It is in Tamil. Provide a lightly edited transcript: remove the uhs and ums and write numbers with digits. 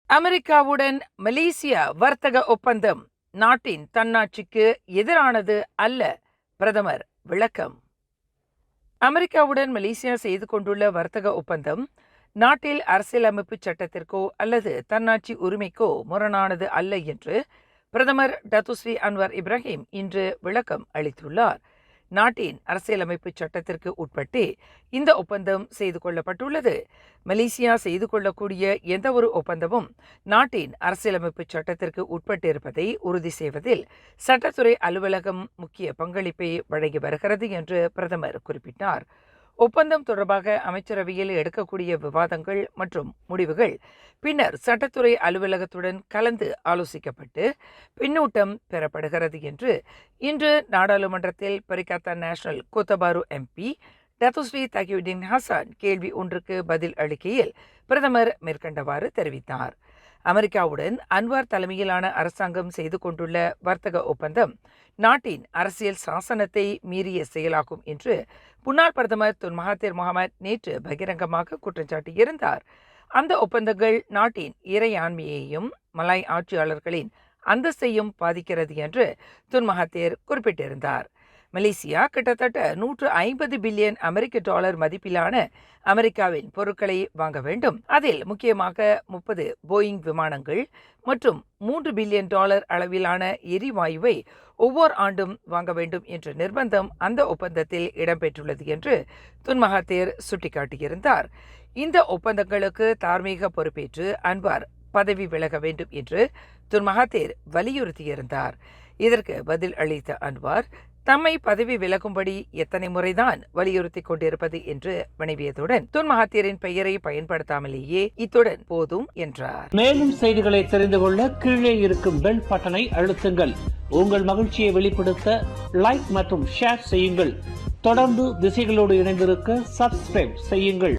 அமெரிக்காவுடன் மலேசியா வர்த்தக ஒப்பந்தம் நாட்டின் தன்னாட்சிக்கு எதிரானது அல்ல. பிரதமர் விளக்கம். அமெரிக்காவுடன் மலேசியா செய்து கொண்டுள்ள வர்த்தக ஒப்பந்தம் நாட்டில் அரசியலமைப்பு சட்டத்திற்கோ அல்லது தன்னாட்சி உரிமைக்கோ முரணானது அல்ல என்று பிரதமர் டத்துஸ்ரீ அன்வர் இப்ராஹிம் இன்று விளக்கம் அளித்துள்ளார். நாட்டின் அரசியலமைப்பு சட்டத்திற்கு உட்பட்டே இந்த ஒப்பந்தம் செய்து கொள்ளப்பட்டுள்ளது. மலேசியா செய்து கொள்ளக்கூடிய எந்தவொரு ஒப்பந்தமும் நாட்டின் அரசியலமைப்பு சட்டத்திற்கு உட்பட்டிருப்பதை உறுதி செய்வதில் சட்டத்துறை அலுவலகம் முக்கிய பங்களிப்பை வழங்கி வருகிறது என்று பிரதமர் குறிப்பிட்டார். ஒப்பந்தம் தொடர்பாக அமைச்சரவையில் எடுக்கக்கூடிய விவாதங்கள் மற்றும் முடிவுகள் பின்னர் சட்டத்துறை அலுவலகத்துடன் கலந்து ஆலோசிக்கப்பட்டு பின்னூட்டம் பெறப்படுகிறது என்று இன்று நாடாளுமன்றத்தில் Perikatan National Kota Bharu MP Datuk Seri Takiyuddin Hassan கேள்வி ஒன்றுக்கு பதில் அளிக்கையில் பிரதமர் மேற்கண்டவாறு தெரிவித்தார். அமெரிக்காவுடன் அன்வார் தலைமையிலான அரசாங்கம் செய்து கொண்டுள்ள வர்த்தக ஒப்பந்தம் நாட்டின் அரசியல் சாசனத்தை மீறிய செயலாகும் என்று முன்னாள் பிரதமர் துன் மகாதீர் முகமது நேற்று பகிரங்கமாக குற்றம் சாட்டியிருந்தார். அந்த ஒப்பந்தங்கள் நாட்டின் இறையாண்மையையும் மலாய் ஆட்சியாளர்களின் அந்தஸ்தையும் பாதிக்கிறது என்று துன் மகாதீர் குறிப்பிட்டிருந்தார். மலேசியா கிட்டத்தட்ட 150 பில்லியன் அமெரிக்க டாலர் மதிப்பிலான அமெரிக்காவின் பொருட்களை வாங்க வேண்டும். அதில் முக்கியமாக 30 போயிங் விமானங்கள் மற்றும் 3 பில்லியன் டாலர் அளவிலான எரிவாயுவை ஒவ்வொரு ஆண்டும் வாங்க வேண்டும் என்ற நிர்பந்தம் அந்த ஒப்பந்தத்தில் இடம்பெற்றுள்ளது என்று துன் மகாதீர் சுட்டிக்காட்டியிருந்தார். இந்த ஒப்பந்தங்களுக்கு தார்மீக பொறுப்பேற்று அன்வார் பதவி விலக வேண்டும் என்று துன் மகாதீர் வலியுறுத்தியிருந்தார். இதற்கு பதில் அளித்த அன்வார் தம்மை பதவி விலகும்படி எத்தனை முறைதான் வலியுறுத்தி கொண்டிருப்பது என்று வினவியதுடன் துன் மகாதீரின் பெயரை பயன்படுத்தாமலேயே இத்துடன் போதும் என்றார். மேலும் செய்திகளை தெரிந்து கொள்ள கீழே இருக்கும் பெல் பட்டனை அழுத்துங்கள். உங்கள் மகிழ்ச்சியை வெளிப்படுத்த லைக் மற்றும் ஷேர் செய்யுங்கள். தொடர்ந்து திசைகளோடு இணைந்திருக்க சப்ஸ்கிரைப் செய்யுங்கள்.